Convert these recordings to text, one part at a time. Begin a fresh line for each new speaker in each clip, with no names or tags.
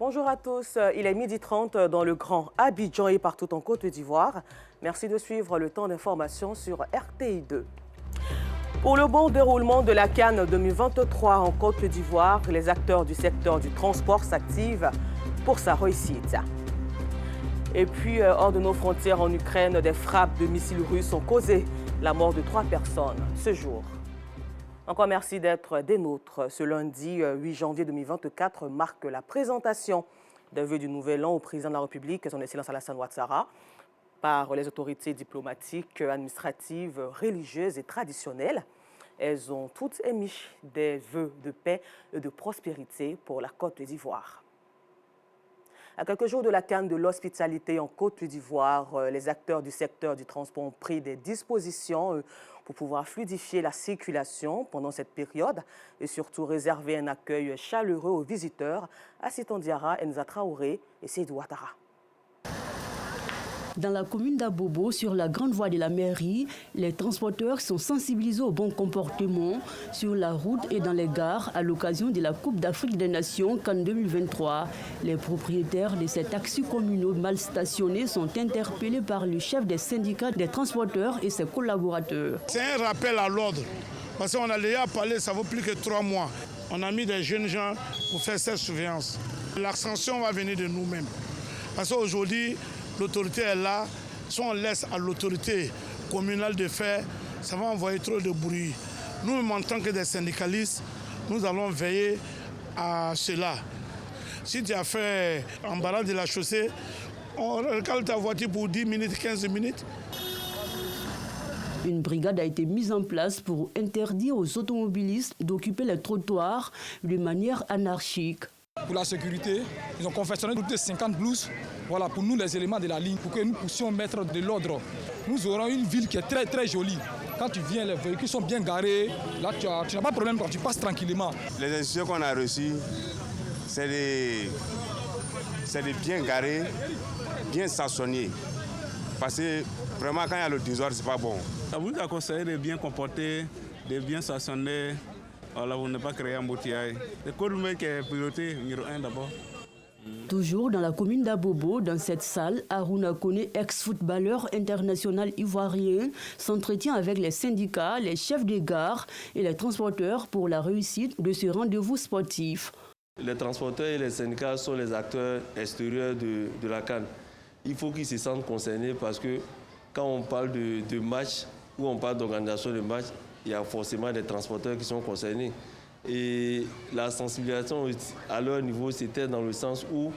Bonjour à tous, il est 12h30 dans le Grand Abidjan et partout en Côte d'Ivoire. Merci de suivre le temps d'information sur RTI2. Pour le bon déroulement de la CAN 2023 en Côte d'Ivoire, les acteurs du secteur du transport s'activent pour sa réussite. Et puis, hors de nos frontières en Ukraine, des frappes de missiles russes ont causé la mort de 3 personnes ce jour. Encore merci d'être des nôtres. Ce lundi 8 janvier 2024 marque la présentation des vœux du Nouvel An au président de la République, son Excellence Alassane Ouattara, par les autorités diplomatiques, administratives, religieuses et traditionnelles. Elles ont toutes émis des vœux de paix et de prospérité pour la Côte d'Ivoire. À quelques jours de la CAN de l'hospitalité en Côte d'Ivoire, les acteurs du secteur du transport ont pris des dispositions pour pouvoir fluidifier la circulation pendant cette période et surtout réserver un accueil chaleureux aux visiteurs, Assistant Diarra, Enza Traoré et Seydou Ouattara.
Dans la commune d'Abobo, sur la grande voie de la mairie, les transporteurs sont sensibilisés au bon comportement sur la route et dans les gares à l'occasion de la Coupe d'Afrique des Nations CAN 2023. Les propriétaires de ces taxis communaux mal stationnés sont interpellés par le chef des syndicats des transporteurs et ses collaborateurs.
C'est un rappel à l'ordre, parce qu'on a déjà parlé, ça vaut plus que 3 mois. On a mis des jeunes gens pour faire cette surveillance. L'ascension va venir de nous-mêmes, parce qu'aujourd'hui, l'autorité est là. Si on laisse à l'autorité communale de faire, ça va envoyer trop de bruit. Nous, en tant que des syndicalistes, nous allons veiller à cela. Si tu as fait en balade de la chaussée, on recale ta voiture pour 10 minutes, 15 minutes.
Une brigade a été mise en place pour interdire aux automobilistes d'occuper les trottoirs de manière anarchique.
Pour la sécurité, ils ont confectionné toutes les 50 blouses, voilà, pour nous les éléments de la ligne, pour que nous puissions mettre de l'ordre. Nous aurons une ville qui est très très jolie. Quand tu viens, les véhicules sont bien garés, là tu n'as pas de problème quand tu passes tranquillement.
Les instructions qu'on a reçues, c'est de bien garer, bien stationner. Parce que vraiment quand il y a le désordre, c'est pas bon.
Ça vous a conseillé de bien comporter, de bien stationner. Voilà, vous ne pas créer un embouteillage. Le code qui est priorité numéro 1 d'abord.
Toujours dans la commune d'Abobo, dans cette salle, Harouna Kone, ex-footballeur international ivoirien, s'entretient avec les syndicats, les chefs de gare et les transporteurs pour la réussite de ce rendez-vous sportif.
Les transporteurs et les syndicats sont les acteurs extérieurs de la CAN. Il faut qu'ils se sentent concernés parce que quand on parle de match ou on parle d'organisation de match, il y a forcément des transporteurs qui sont concernés. Et la sensibilisation à leur niveau, c'était dans le sens où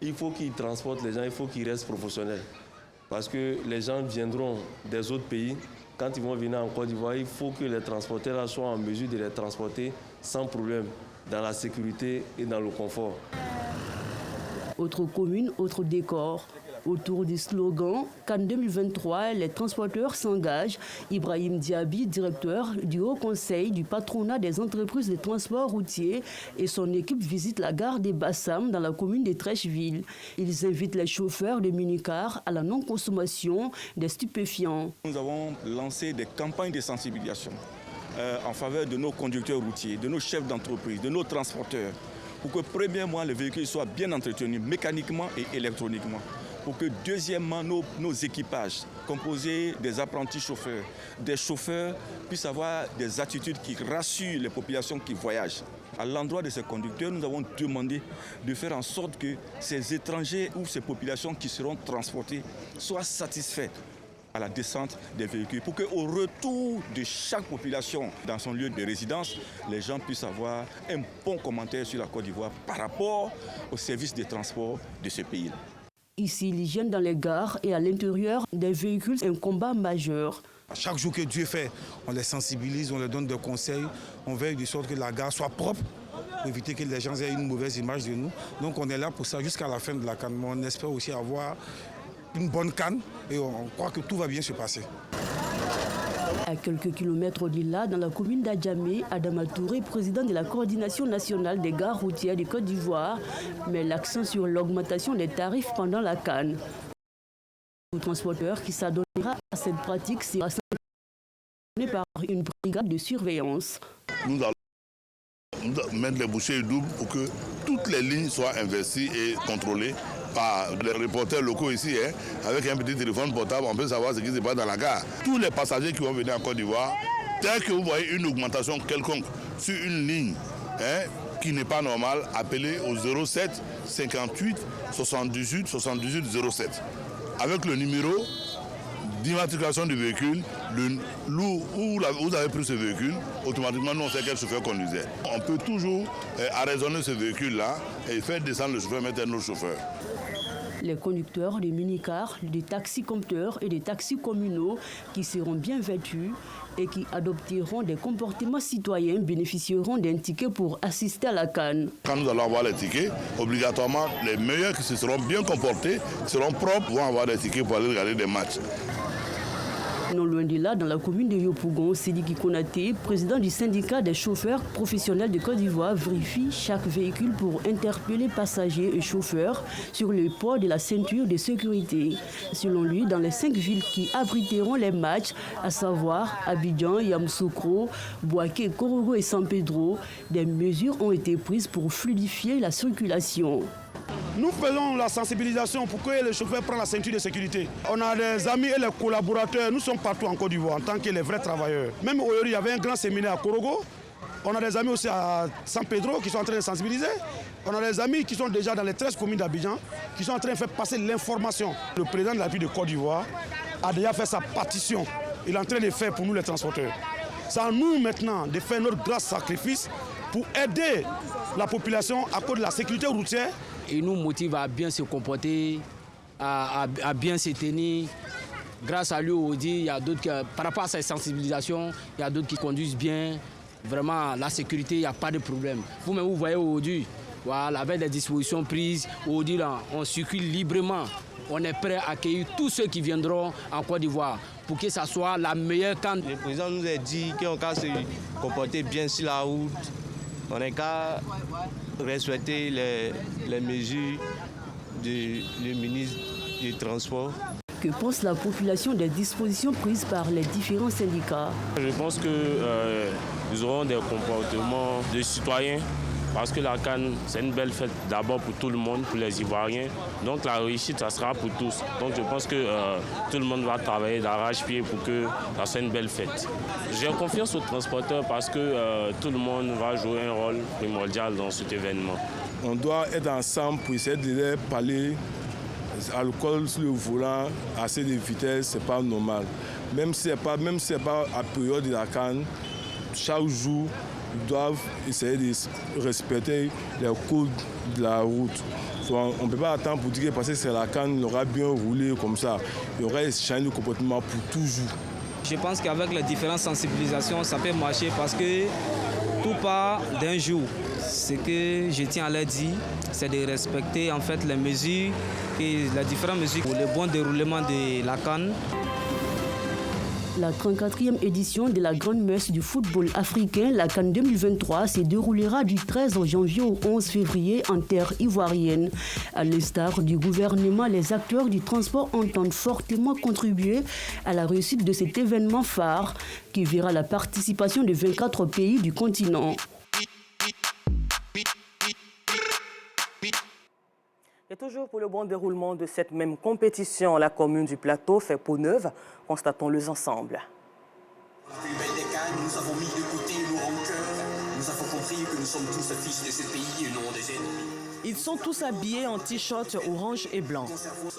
il faut qu'ils transportent les gens, il faut qu'ils restent professionnels. Parce que les gens viendront des autres pays. Quand ils vont venir en Côte d'Ivoire, il faut que les transporteurs soient en mesure de les transporter sans problème, dans la sécurité et dans le confort.
Autre commune, autre décor. Autour du slogan CAN 2023, les transporteurs s'engagent. Ibrahim Diaby, directeur du Haut Conseil du patronat des entreprises de transport routier, et son équipe visitent la gare des Bassam dans la commune de Trècheville. Ils invitent les chauffeurs de minicars à la non-consommation des stupéfiants.
Nous avons lancé des campagnes de sensibilisation en faveur de nos conducteurs routiers, de nos chefs d'entreprise, de nos transporteurs, pour que premièrement les véhicules soient bien entretenus mécaniquement et électroniquement. Pour que deuxièmement, nos équipages, composés des apprentis chauffeurs, des chauffeurs, puissent avoir des attitudes qui rassurent les populations qui voyagent. À l'endroit de ces conducteurs, nous avons demandé de faire en sorte que ces étrangers ou ces populations qui seront transportées soient satisfaits à la descente des véhicules, pour qu'au retour de chaque population dans son lieu de résidence, les gens puissent avoir un bon commentaire sur la Côte d'Ivoire par rapport aux services de transport de ce pays-là.
Ici, l'hygiène dans les gares et à l'intérieur des véhicules est un combat majeur.
Chaque jour que Dieu fait, on les sensibilise, on leur donne des conseils, on veille de sorte que la gare soit propre pour éviter que les gens aient une mauvaise image de nous. Donc on est là pour ça jusqu'à la fin de la CAN. On espère aussi avoir une bonne CAN et on croit que tout va bien se passer.
À quelques kilomètres au-delà, dans la commune d'Adjamé, Adama Touré, président de la coordination nationale des gares routières de Côte d'Ivoire, met l'accent sur l'augmentation des tarifs pendant la CAN. Le transporteur qui s'adonnera à cette pratique sera sanctionné par une brigade de surveillance.
Nous allons mettre les bouchées doubles pour que toutes toutes les lignes soient investies et contrôlées par les reporters locaux ici. Avec un petit téléphone portable, on peut savoir ce qui se passe dans la gare. Tous les passagers qui vont venir en Côte d'Ivoire, dès que vous voyez une augmentation quelconque sur une ligne qui n'est pas normale, appelez au 07 58 78 78 07. Avec le numéro d'immatriculation du véhicule, où vous avez pris ce véhicule, automatiquement nous on sait quel chauffeur conduisait. On peut toujours arraisonner ce véhicule-là et faire descendre le chauffeur, mettre un autre chauffeur.
Les conducteurs des minicars, des taxis-compteurs et des taxis communaux qui seront bien vêtus et qui adopteront des comportements citoyens bénéficieront d'un ticket pour assister à la CAN.
Quand nous allons avoir les tickets, obligatoirement, les meilleurs qui se seront bien comportés, seront propres, vont avoir des tickets pour aller regarder des matchs.
Non loin de là, dans la commune de Yopougon, Sidiki Konaté, président du syndicat des chauffeurs professionnels de Côte d'Ivoire, vérifie chaque véhicule pour interpeller passagers et chauffeurs sur le port de la ceinture de sécurité. Selon lui, dans les 5 villes qui abriteront les matchs, à savoir Abidjan, Yamoussoukro, Bouaké, Korogo et San Pedro, des mesures ont été prises pour fluidifier la circulation.
Nous faisons la sensibilisation pour que les chauffeurs prennent la ceinture de sécurité. On a des amis et les collaborateurs, nous sommes partout en Côte d'Ivoire en tant que les vrais travailleurs. Même aujourd'hui, il y avait un grand séminaire à Korogo. On a des amis aussi à San Pedro qui sont en train de sensibiliser. On a des amis qui sont déjà dans les 13 communes d'Abidjan, qui sont en train de faire passer l'information. Le président de la République de Côte d'Ivoire a déjà fait sa partition. Il est en train de faire pour nous les transporteurs. C'est à nous maintenant de faire notre grand sacrifice pour aider la population à cause de la sécurité routière.
Il nous motive à bien se comporter, à bien se tenir. Grâce à lui, il y a d'autres qui, par rapport à sa sensibilisation, il y a d'autres qui conduisent bien. Vraiment, la sécurité, il n'y a pas de problème. Vous-même, vous voyez aujourd'hui, voilà, avec les dispositions prises, aujourd'hui, on circule librement. On est prêt à accueillir tous ceux qui viendront en Côte d'Ivoire pour que ça soit la meilleure CAN.
Le président nous a dit qu'on va se comporter bien sur la route. On n'a qu'à respecter les mesures du ministre du Transport.
Que pense la population des dispositions prises par les différents syndicats?
Je pense que nous aurons des comportements de citoyens parce que la CAN, c'est une belle fête d'abord pour tout le monde, pour les Ivoiriens. Donc la réussite, ça sera pour tous. Donc je pense que tout le monde va travailler d'arrache-pied pour que ça soit une belle fête. J'ai confiance aux transporteurs parce que tout le monde va jouer un rôle primordial dans cet événement.
On doit être ensemble pour essayer de les parler. Alcool sur le volant, assez de vitesse, c'est pas normal. Même si c'est pas à période de la CAN, chaque jour, ils doivent essayer de respecter les codes de la route. On ne peut pas attendre pour dire que parce que c'est la CAN, il aura bien roulé comme ça. Il y aura changé de comportement pour toujours.
Je pense qu'avec les différentes sensibilisations, ça peut marcher parce que tout part d'un jour. Ce que je tiens à leur dire, c'est de respecter en fait les mesures et les différentes mesures pour le bon déroulement de la CAN.
La 34e édition de la grande messe du football africain, la CAN 2023, se déroulera du 13 janvier au 11 février en terre ivoirienne. À l'instar du gouvernement, les acteurs du transport entendent fortement contribuer à la réussite de cet événement phare qui verra la participation de 24 pays du continent.
Et toujours pour le bon déroulement de cette même compétition, la commune du Plateau fait peau neuve. Constatons-les ensemble.
Nous avons mis de côté nos rancœurs. Nous avons compris que nous sommes tous fils de ce pays et non des ennemis.
Ils sont tous habillés en t-shirt orange et blanc.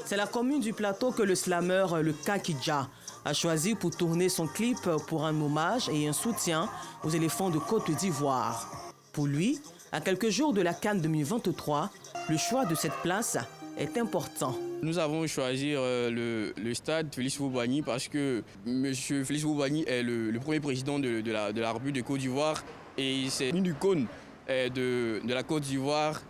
C'est la commune du Plateau que le slammer, le Kakidja, a choisi pour tourner son clip pour un hommage et un soutien aux éléphants de Côte d'Ivoire. Pour lui, à quelques jours de la CAN 2023, le choix de cette place est important.
Nous avons choisi le stade Félix Houphouët-Boigny parce que M. Félix Houphouët-Boigny est le premier président de la République de Côte d'Ivoire et c'est une icône de la Côte d'Ivoire.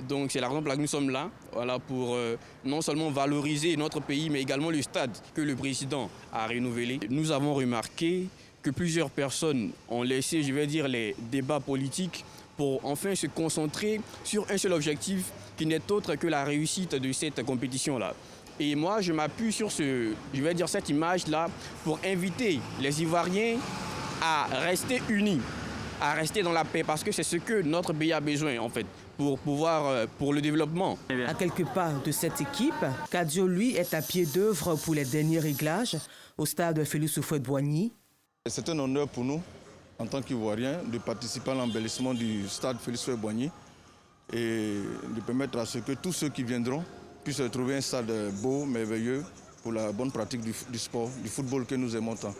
Donc c'est la raison pour laquelle nous sommes là, voilà, pour non seulement valoriser notre pays, mais également le stade que le président a renouvelé. Nous avons remarqué que plusieurs personnes ont laissé, je vais dire, les débats politiques pour enfin se concentrer sur un seul objectif qui n'est autre que la réussite de cette compétition-là. Et moi, je m'appuie sur cette image-là pour inviter les Ivoiriens à rester unis, à rester dans la paix parce que c'est ce que notre pays a besoin en fait pour le développement.
À quelques pas de cette équipe, Kadio, lui, est à pied d'œuvre pour les derniers réglages au stade Félix Houphouët-Boigny.
C'est un honneur pour nous, en tant qu'Ivoiriens, de participer à l'embellissement du stade Félix Houphouët-Boigny et de permettre à ce que tous ceux qui viendront puissent trouver un stade beau, merveilleux, pour la bonne pratique du sport, du football que nous aimons tant.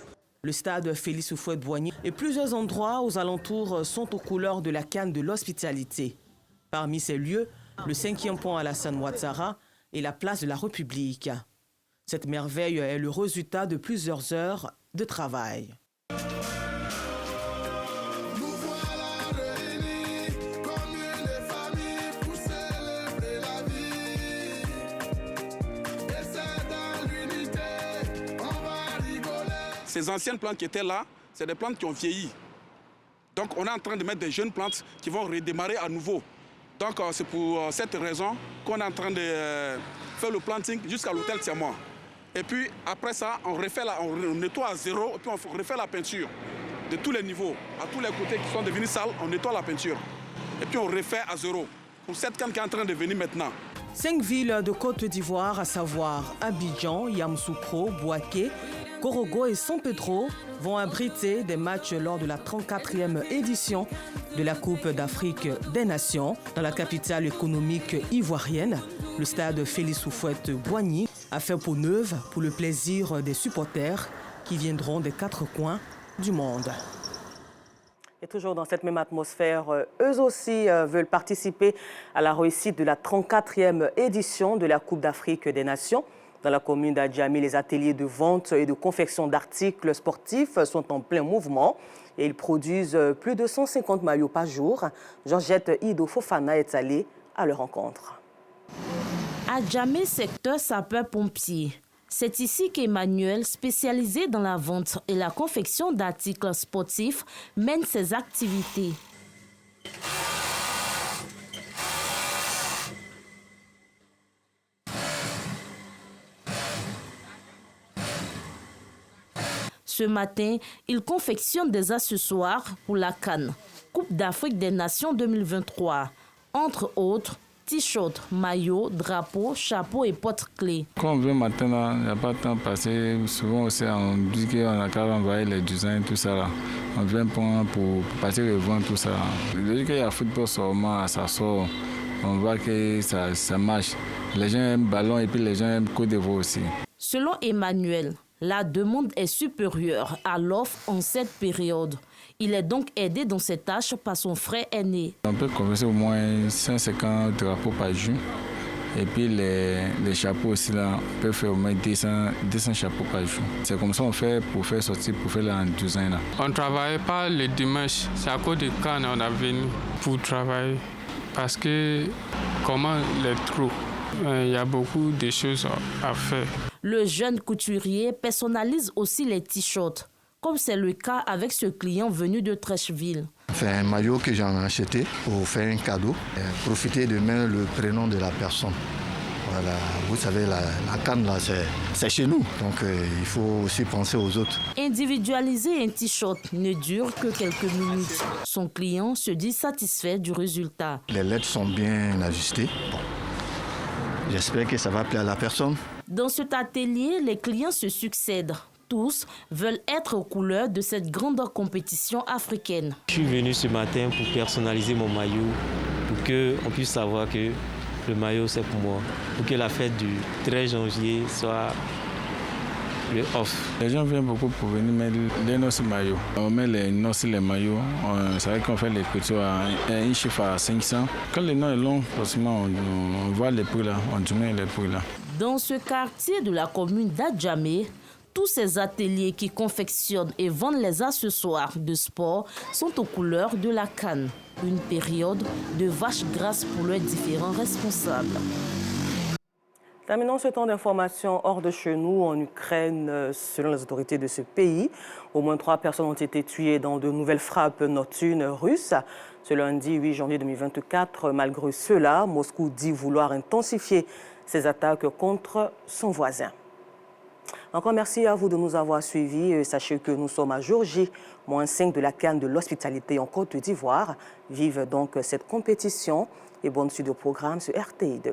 Le stade Félix Houphouët-Boigny et plusieurs endroits aux alentours sont aux couleurs de la canne de l'hospitalité. Parmi ces lieux, le 5e pont Alassane Ouattara et la place de la République. Cette merveille est le résultat de plusieurs heures de travail.
Ces anciennes plantes qui étaient là, c'est des plantes qui ont vieilli. Donc on est en train de mettre des jeunes plantes qui vont redémarrer à nouveau. Donc c'est pour cette raison qu'on est en train de faire le planting jusqu'à l'hôtel Tiamois. Et puis après ça, on nettoie à zéro et puis on refait la peinture de tous les niveaux. À tous les côtés qui sont devenus sales, on nettoie la peinture. Et puis on refait à zéro. Pour cette canne qui est en train de venir maintenant.
5 villes de Côte d'Ivoire, à savoir Abidjan, Yamoussoukro, Bouaké, Korogo et San Pedro, vont abriter des matchs lors de la 34e édition de la Coupe d'Afrique des Nations. Dans la capitale économique ivoirienne, le stade Félix Houphouët-Boigny a fait peau neuve pour le plaisir des supporters qui viendront des 4 coins du monde. Et toujours dans cette même atmosphère, eux aussi veulent participer à la réussite de la 34e édition de la Coupe d'Afrique des Nations. Dans la commune d'Adjamé, les ateliers de vente et de confection d'articles sportifs sont en plein mouvement et ils produisent plus de 150 maillots par jour. Georgette Ido Fofana est allée à leur rencontre.
Adjamé, secteur sapeur-pompier. C'est ici qu'Emmanuel, spécialisé dans la vente et la confection d'articles sportifs, mène ses activités. Ce matin, il confectionne des accessoires pour la CAN, Coupe d'Afrique des Nations 2023. Entre autres, t-shirts, maillots, drapeaux, chapeaux et porte-clés.
Quand on vient matin, il n'y a pas de temps passé. Souvent aussi, on dit qu'on a qu'à envoyer les designs, tout ça. Là. On vient pour passer le vent, tout ça. Dès qu'il y a football seulement, ça sort. On voit que ça marche. Les gens aiment le ballon et puis les gens aiment Côte d'Ivoire aussi.
Selon Emmanuel, la demande est supérieure à l'offre en cette période. Il est donc aidé dans ses tâches par son frère aîné.
On peut converser au moins 150 drapeaux par jour. Et puis les chapeaux aussi, là, on peut faire au moins 200 chapeaux par jour. C'est comme ça qu'on fait pour faire sortir, pour faire la douzaine. Là.
On ne travaille pas le dimanche. C'est à cause de quand on a venu pour travailler. Parce que comment les trous, il y a beaucoup de choses à faire.
Le jeune couturier personnalise aussi les t-shirts, comme c'est le cas avec ce client venu de Trècheville.
C'est un maillot que j'en ai acheté pour faire un cadeau. Profiter de mettre le prénom de la personne. Voilà, vous savez, la canne, là, c'est chez nous. Donc, il faut aussi penser aux autres.
Individualiser un t-shirt ne dure que quelques minutes. Son client se dit satisfait du résultat.
Les lettres sont bien ajustées. Bon. J'espère que ça va plaire à la personne.
Dans cet atelier, les clients se succèdent. Tous veulent être aux couleurs de cette grande compétition africaine.
Je suis venu ce matin pour personnaliser mon maillot, pour qu'on puisse savoir que le maillot c'est pour moi, pour que la fête du 13 janvier soit le off.
Les gens viennent beaucoup pour venir mettre les noces maillots. On met les noces les maillots, c'est vrai qu'on fait les couture à un chiffre à 500. Quand le nom est long, forcément on voit les prix là, on diminue les prix là.
Dans ce quartier de la commune d'Adjamé, tous ces ateliers qui confectionnent et vendent les accessoires de sport sont aux couleurs de la CAN. Une période de vache grasse pour leurs différents responsables.
Terminons ce temps d'information hors de chez nous en Ukraine. Selon les autorités de ce pays, au moins 3 personnes ont été tuées dans de nouvelles frappes nocturnes russes. Ce lundi 8 janvier 2024, malgré cela, Moscou dit vouloir intensifier ses attaques contre son voisin. Encore merci à vous de nous avoir suivis. Sachez que nous sommes à jour J, -5 de la CAN de l'hospitalité en Côte d'Ivoire. Vive donc cette compétition et bonne suite de programme sur RTI2.